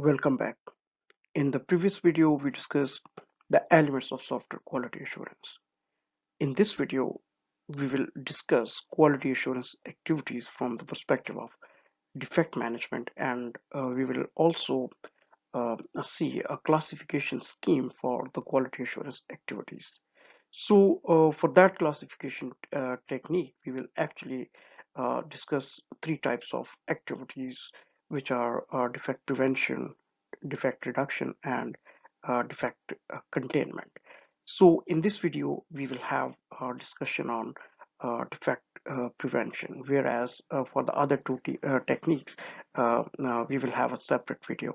Welcome back. In the previous video, we discussed the elements of software quality assurance. In this video, we will discuss quality assurance activities from the perspective of defect management, and we will also see a classification scheme for the quality assurance activities. So for that classification technique, we will actually discuss three types of activities, which are defect prevention, defect reduction, and defect containment. So in this video, we will have a discussion on defect prevention, whereas for the other two techniques, we will have a separate video.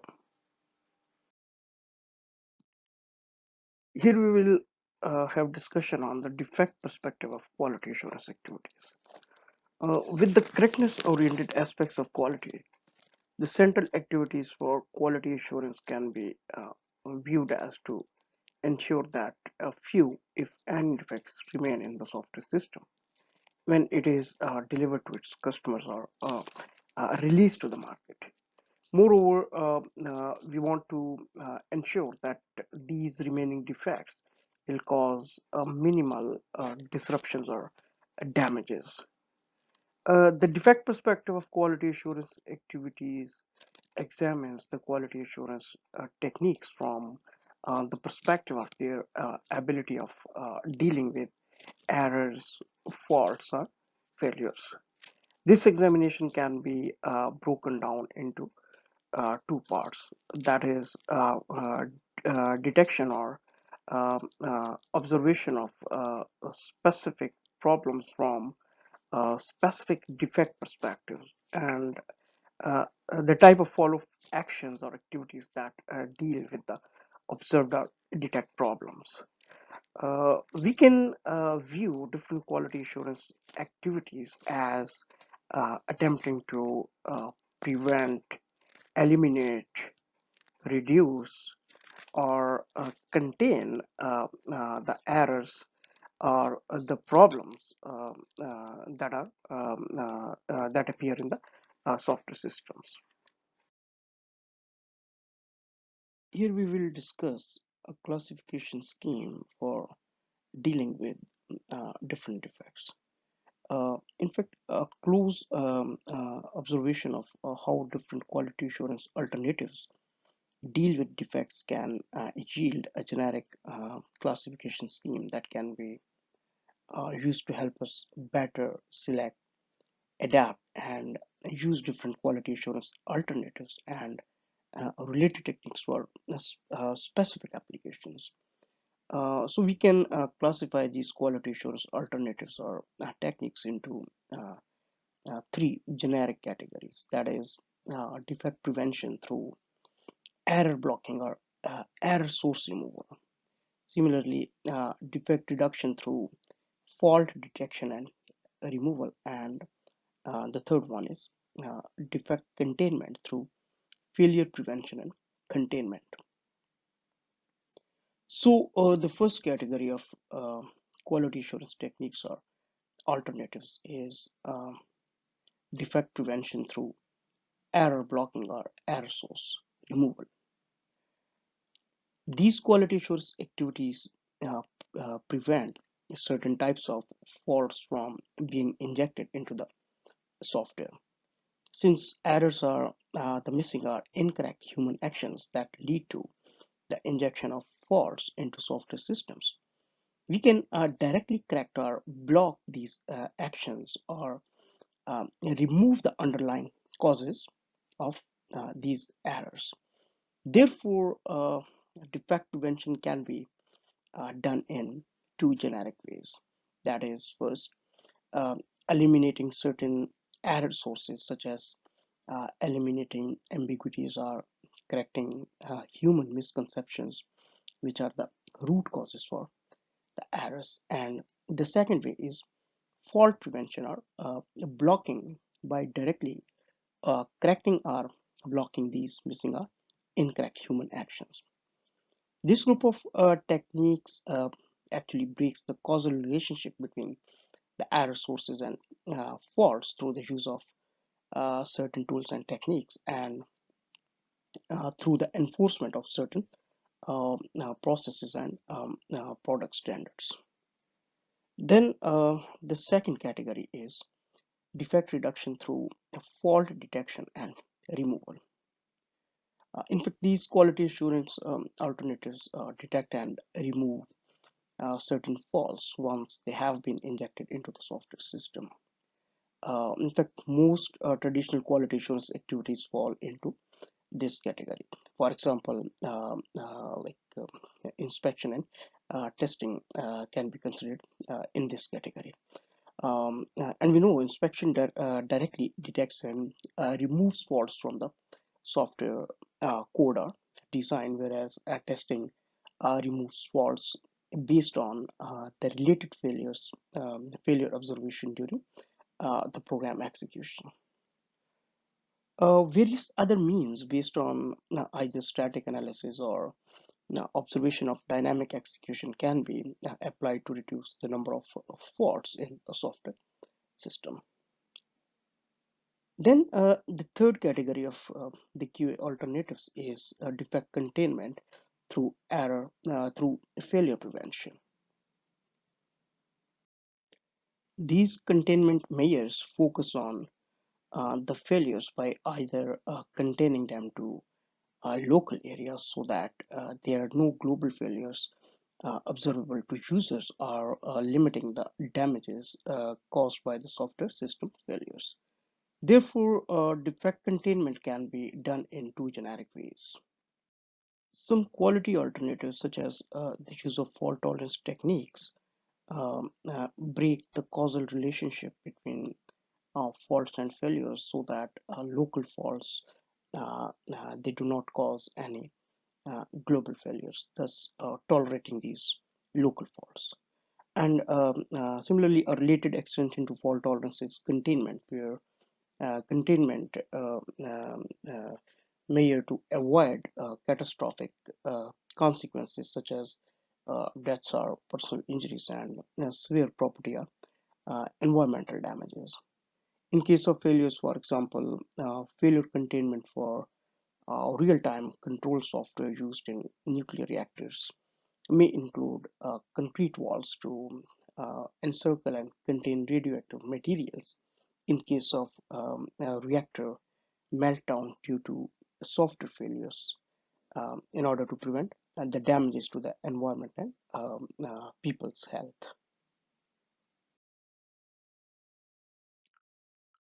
Here we will have discussion on the defect perspective of quality assurance activities. With the correctness-oriented aspects of quality, the central activities for quality assurance can be viewed as to ensure that a few, if any, defects remain in the software system when it is delivered to its customers or released to the market. Moreover, we want to ensure that these remaining defects will cause minimal disruptions or damages. The defect perspective of quality assurance activities examines the quality assurance techniques from the perspective of their ability of dealing with errors, faults, or failures. This examination can be broken down into two parts, that is detection or observation of specific problems from specific defect perspectives, and the type of follow actions or activities that deal with the observed or detect problems. We can view different quality assurance activities as attempting to prevent, eliminate, reduce, or contain the errors or the problems that appear in the software systems. Here we will discuss a classification scheme for dealing with different defects. In fact, a close observation of how different quality assurance alternatives deal with defects can yield a generic classification scheme that can be used to help us better select, adapt, and use different quality assurance alternatives and related techniques for specific applications. So we can classify these quality assurance alternatives or techniques into three generic categories. That is defect prevention through error blocking or error source removal. Similarly, defect reduction through fault detection and removal. And the third one is defect containment through failure prevention and containment. So the first category of quality assurance techniques or alternatives is defect prevention through error blocking or error source removal. These quality assurance activities uh, prevent certain types of faults from being injected into the software. Since errors are the missing or incorrect human actions that lead to the injection of faults into software systems, we can directly correct or block these actions or remove the underlying causes of these errors. Therefore, defect prevention can be done in two generic ways. That is, first, uh, eliminating certain error sources, such as eliminating ambiguities or correcting human misconceptions, which are the root causes for the errors. And the second way is fault prevention or blocking by directly correcting or blocking these missing or incorrect human actions. This group of techniques actually breaks the causal relationship between the error sources and faults through the use of certain tools and techniques. And through the enforcement of certain processes and product standards. Then the second category is defect reduction through fault detection and removal. In fact, these quality assurance alternatives detect and remove certain faults once they have been injected into the software system. In fact, most traditional quality assurance activities fall into this category. For example, inspection and testing can be considered in this category. And we know inspection directly detects and removes faults from the software code or design, whereas testing removes faults based on the related failures, failure observation during the program execution. Various other means based on either static analysis or observation of dynamic execution can be applied to reduce the number of faults in a software system. Then the third category of the QA alternatives is defect containment through through failure prevention. These containment measures focus on the failures by either containing them to local areas so that there are no global failures observable to users, or limiting the damages caused by the software system failures. Therefore, defect containment can be done in two generic ways. Some quality alternatives, such as the use of fault tolerance techniques, break the causal relationship between faults and failures so that local faults they do not cause any global failures, thus tolerating these local faults. And similarly, a related extension to fault tolerance is containment, where containment measure to avoid catastrophic consequences such as deaths or personal injuries and severe property or environmental damages. In case of failures, for example, failure containment for real-time control software used in nuclear reactors may include concrete walls to encircle and contain radioactive materials in case of reactor meltdown due to software failures, in order to prevent the damages to the environment and people's health.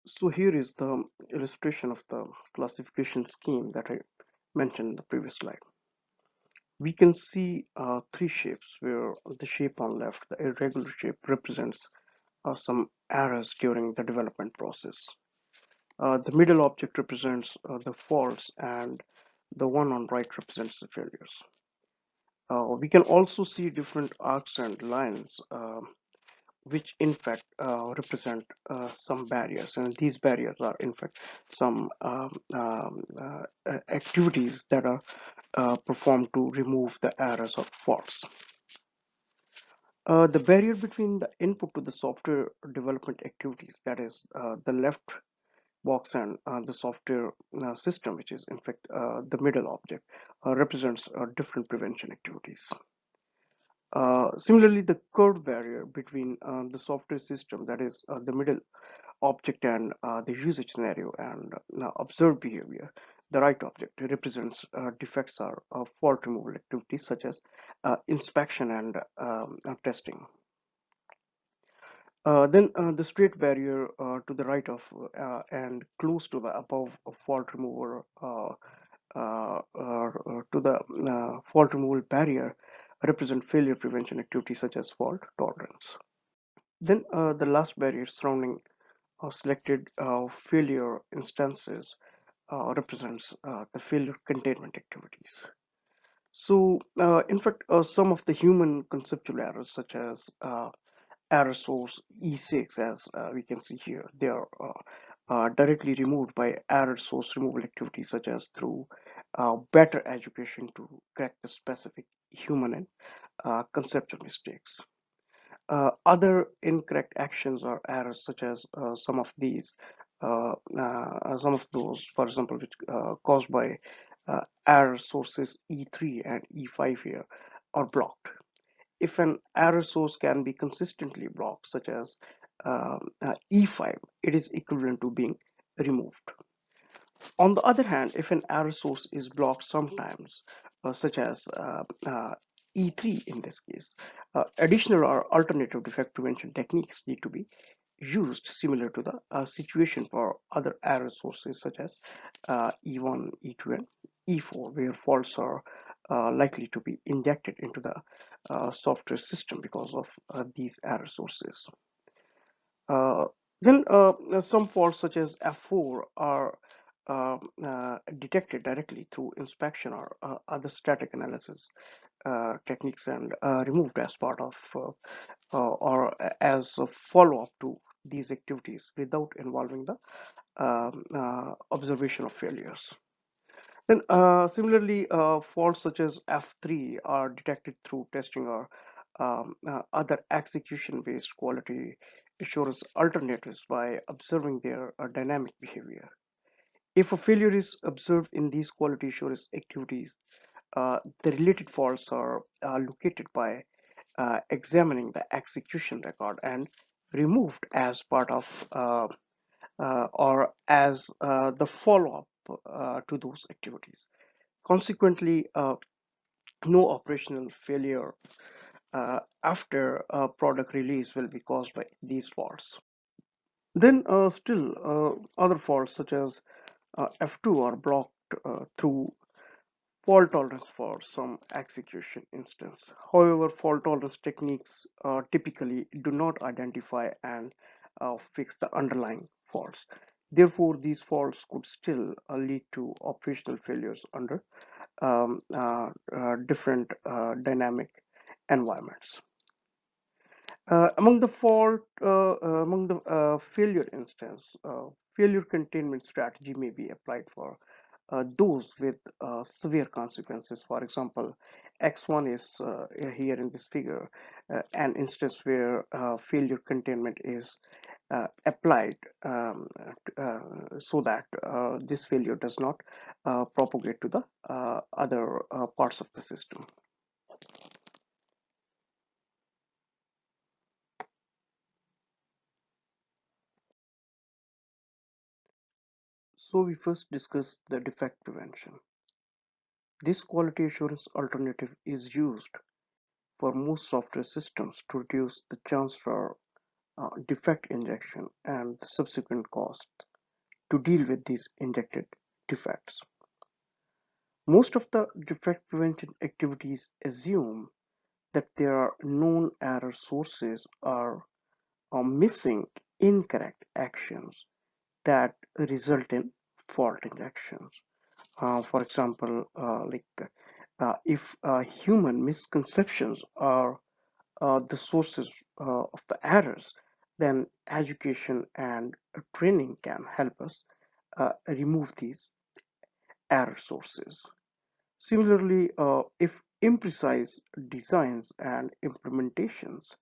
So here is the illustration of the classification scheme that I mentioned in the previous slide. We can see three shapes, where the shape on left, the irregular shape, represents some errors during the development process. The middle object represents the faults, and the one on right represents the failures. We can also see different arcs and lines, which in fact represent some barriers, and these barriers are in fact some activities that are performed to remove the errors or faults. The barrier between the input to the software development activities, that is the left box, and the software system, which is in fact the middle object, represents different prevention activities. Similarly, the curved barrier between the software system, that is the middle object, and the usage scenario and observed behavior, the right object, represents defects or fault removal activities such as inspection and testing. Then the straight barrier to the right of and close to the above fault remover, to the fault removal barrier, represent failure prevention activities such as fault tolerance. Then the last barrier surrounding selected failure instances represents the failure containment activities. So, in fact, some of the human conceptual errors, such as error source E6, as we can see here, they are directly removed by error source removal activities, such as through better education to correct the specific human and conceptual mistakes. Other incorrect actions or errors, such as some of these, some of those, for example, which caused by error sources E3 and E5 here, are blocked. If an error source can be consistently blocked, such as E5, it is equivalent to being removed. On the other hand, if an error source is blocked sometimes, such as E3 in this case, additional or alternative defect prevention techniques need to be used, similar to the situation for other error sources such as E1, E2, and E4, where faults are likely to be injected into the software system because of these error sources. Uh, then some faults such as F4 are detected directly through inspection or other static analysis techniques and removed as part of or as a follow-up to these activities without involving the observation of failures. Then similarly, faults such as F3 are detected through testing or other execution-based quality assurance alternatives by observing their dynamic behavior. If a failure is observed in these quality assurance activities, the related faults are located by examining the execution record and removed as part of or as the follow-up to those activities. Consequently, no operational failure after product release will be caused by these faults. Then still other faults such as F2 are blocked through fault tolerance for some execution instance. However, fault tolerance techniques typically do not identify and fix the underlying faults. Therefore, these faults could still lead to operational failures under different dynamic environments. Among the failure instance, failure containment strategy may be applied for those with severe consequences. For example, X1 is here in this figure, an instance where failure containment is applied so that this failure does not propagate to the other parts of the system. So we first discuss the defect prevention. This quality assurance alternative is used for most software systems to reduce the chance for defect injection and the subsequent cost to deal with these injected defects. Most of the defect prevention activities assume that there are known error sources or missing incorrect actions that result in fault injections. For example, if human misconceptions are the sources of the errors, then education and training can help us remove these error sources. Similarly, if imprecise designs and implementations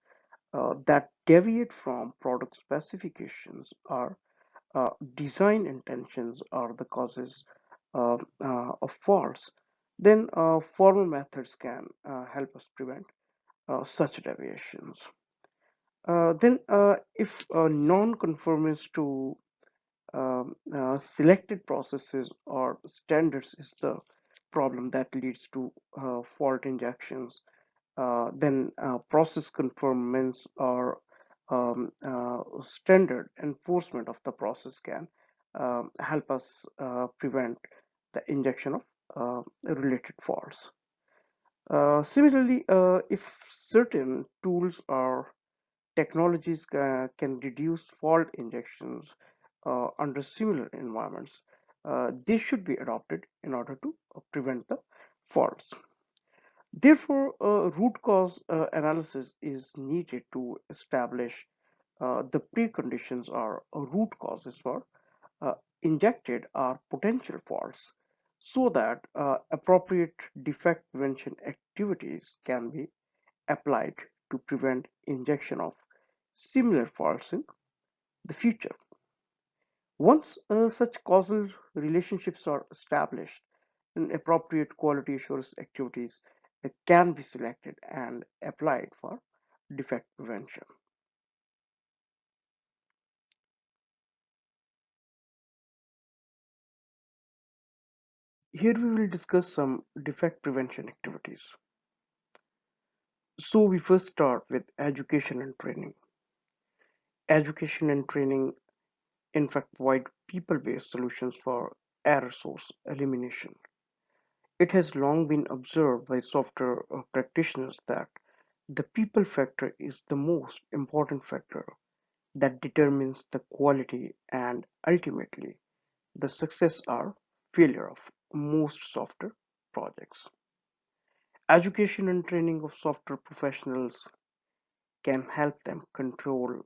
that deviate from product specifications or design intentions are the causes of faults, then formal methods can help us prevent such deviations. Then, if non-conformance to selected processes or standards is the problem that leads to fault injections, then process conformance or standard enforcement of the process can help us prevent the injection of related faults. Similarly, if certain tools or technologies can reduce fault injections under similar environments, they should be adopted in order to prevent the faults. Therefore, root cause analysis is needed to establish the preconditions or root causes for injected or potential faults so that appropriate defect prevention activities can be applied to prevent injection of similar faults in the future. Once such causal relationships are established, then appropriate quality assurance activities can be selected and applied for defect prevention. Here we will discuss some defect prevention activities. So we first start with education and training. Education and training in fact provide people-based solutions for error source elimination. It has long been observed by software practitioners that the people factor is the most important factor that determines the quality and ultimately the success or failure of most software projects. Education and training of software professionals can help them control,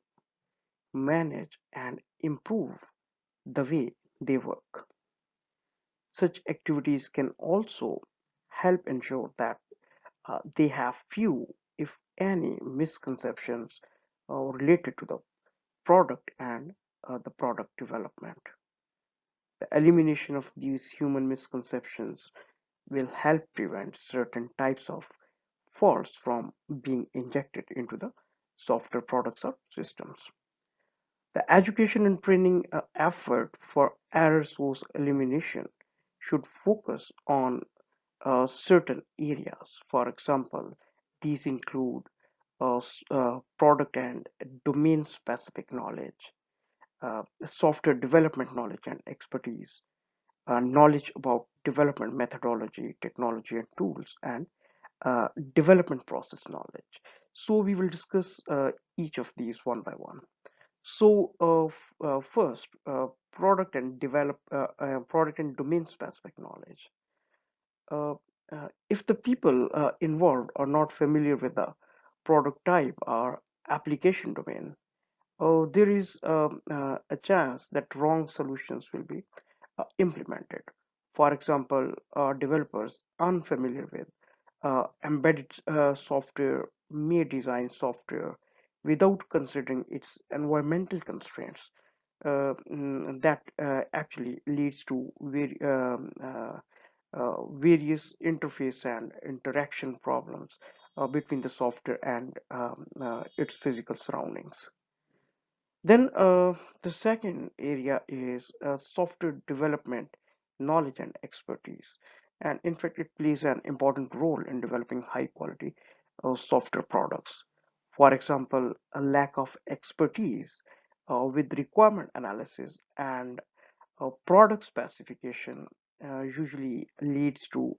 manage, and improve the way they work. Such activities can also help ensure that they have few, if any, misconceptions related to the product and the product development. The elimination of these human misconceptions will help prevent certain types of faults from being injected into the software products or systems. The education and training effort for error source elimination should focus on certain areas. For example, these include product and domain specific knowledge, software development knowledge and expertise, knowledge about development methodology, technology and tools, and development process knowledge. So we will discuss each of these one by one. So first, product and domain specific knowledge. Uh, if the people involved are not familiar with the product type or application domain, there is a chance that wrong solutions will be implemented. For example, developers unfamiliar with embedded software may design software without considering its environmental constraints. That actually leads to various interface and interaction problems between the software and its physical surroundings. Then the second area is software development, knowledge and expertise. And in fact, it plays an important role in developing high quality software products. For example, a lack of expertise with requirement analysis and product specification usually leads to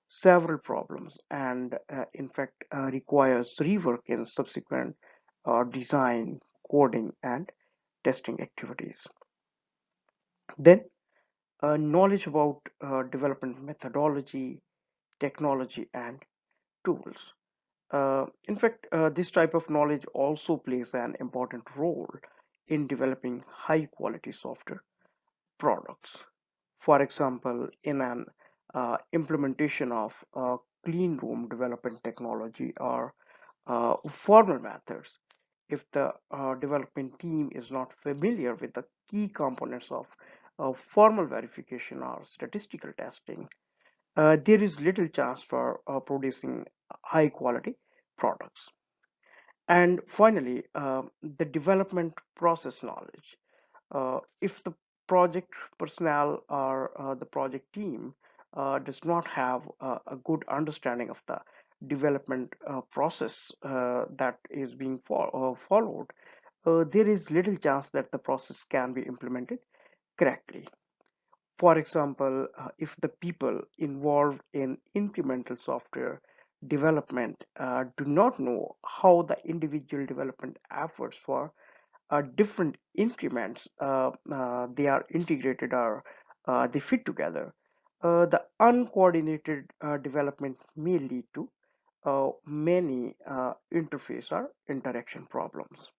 several problems and in fact requires rework in subsequent design, coding and testing activities. Then knowledge about development methodology, technology and tools. In fact, this type of knowledge also plays an important role in developing high quality software products. For example, in an implementation of clean room development technology or formal methods, if the development team is not familiar with the key components of formal verification or statistical testing, there is little chance for producing high quality products. And finally, the development process knowledge. If the project personnel or the project team does not have a good understanding of the development process that is being followed, there is little chance that the process can be implemented correctly. For example, if the people involved in incremental software development do not know how the individual development efforts for different increments they are integrated or they fit together, the uncoordinated development may lead to many interface or interaction problems.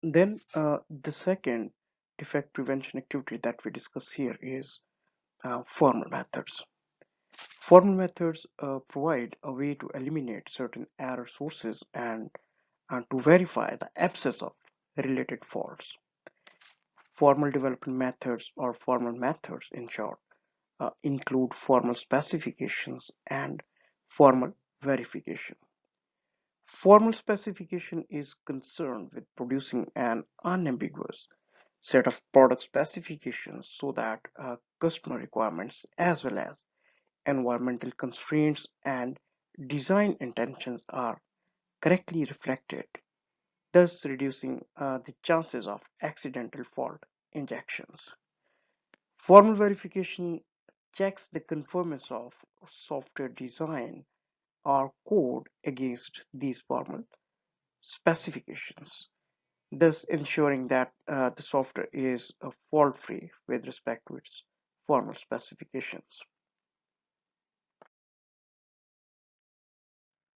Then the second defect prevention activity that we discuss here is formal methods. Formal methods provide a way to eliminate certain error sources and to verify the absence of related faults. Formal development methods, or formal methods in short, include formal specifications and formal verification. Formal specification is concerned with producing an unambiguous set of product specifications so that customer requirements as well as environmental constraints and design intentions are correctly reflected, thus reducing the chances of accidental fault injections. Formal verification checks the conformance of software design or code against these formal specifications, thus ensuring that the software is fault-free with respect to its formal specifications.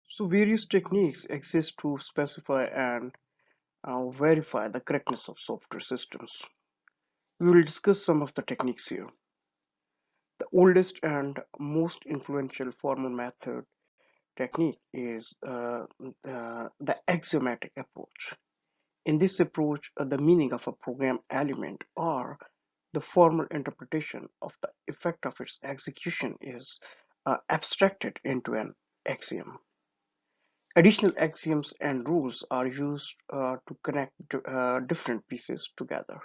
So various techniques exist to specify and verify the correctness of software systems. We will discuss some of the techniques here. The oldest and most influential formal method technique is the axiomatic approach. In this approach, the meaning of a program element or the formal interpretation of the effect of its execution is abstracted into an axiom. Additional axioms and rules are used to connect different pieces together.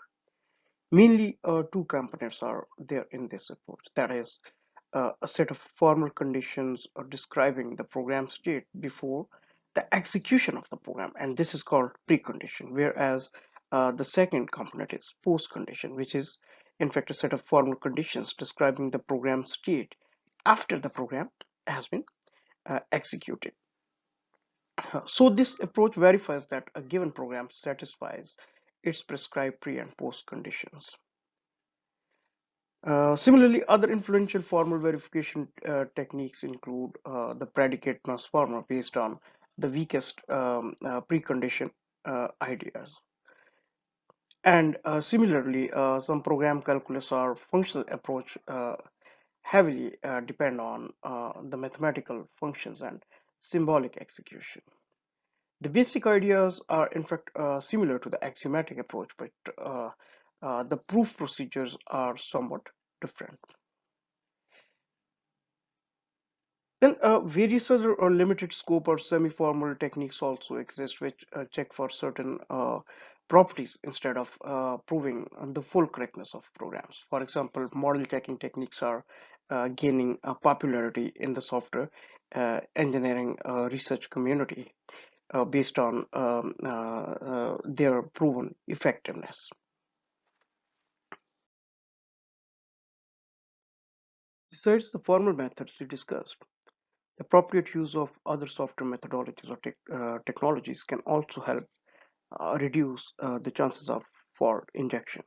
Mainly, two components are there in this approach. That is, a set of formal conditions describing the program state before the execution of the program, and this is called precondition. Whereas the second component is postcondition, which is in fact a set of formal conditions describing the program state after the program has been executed. So this approach verifies that a given program satisfies its prescribed pre and post conditions. Similarly, other influential formal verification techniques include the predicate transformer based on the weakest precondition ideas. And similarly, some program calculus or functional approach heavily depend on the mathematical functions and symbolic execution. The basic ideas are in fact similar to the axiomatic approach, but the proof procedures are somewhat different. Then various other limited scope or semi-formal techniques also exist, which check for certain properties instead of proving the full correctness of programs. For example, model checking techniques are gaining popularity in the software engineering research community based on their proven effectiveness. Besides the formal methods we discussed, the appropriate use of other software methodologies or technologies can also help reduce the chances of fault injection.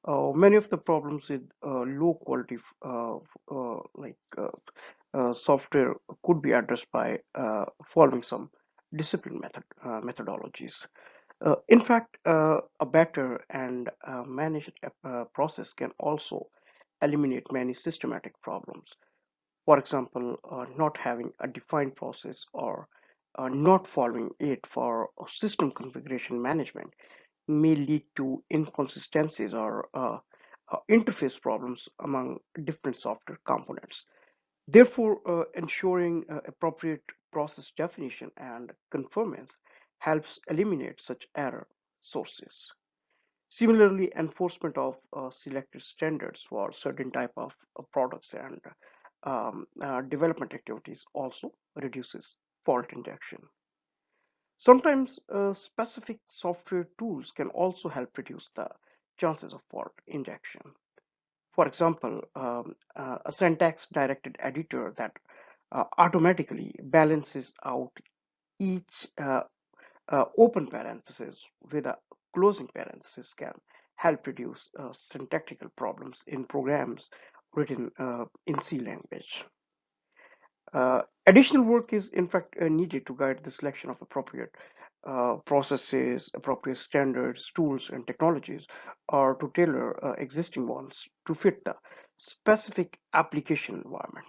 Many of the problems with low quality software could be addressed by following some discipline methodologies. In fact, a better and managed process can also eliminate many systematic problems. For example, not having a defined process or not following it for system configuration management may lead to inconsistencies or interface problems among different software components. Therefore, ensuring appropriate process definition and conformance helps eliminate such error sources. Similarly, enforcement of selected standards for certain type of products and development activities also reduces fault injection. Sometimes specific software tools can also help reduce the chances of fault injection. For example, a syntax-directed editor that automatically balances out each open parenthesis with a closing parenthesis can help reduce syntactical problems in programs written in C language. Additional work is in fact needed to guide the selection of appropriate processes, appropriate standards, tools, and technologies, or to tailor existing ones to fit the specific application environment.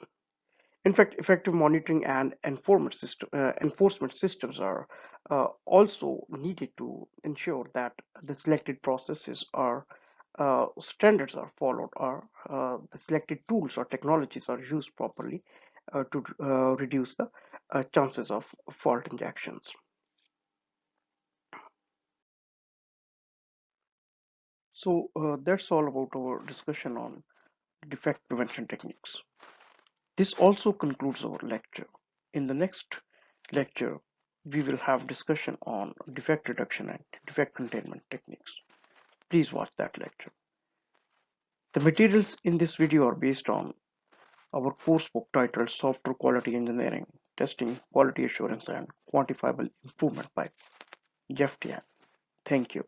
In fact, effective monitoring and enforcement systems are also needed to ensure that the selected processes are standards are followed, or the selected tools or technologies are used properly to reduce the chances of fault injections. So that's all about our discussion on defect prevention techniques. This also concludes our lecture. In the next lecture, we will have discussion on defect reduction and defect containment techniques. Please watch that lecture. The materials in this video are based on our course book titled Software Quality Engineering, Testing, Quality Assurance and Quantifiable Improvement by Jeff Tian. Thank you.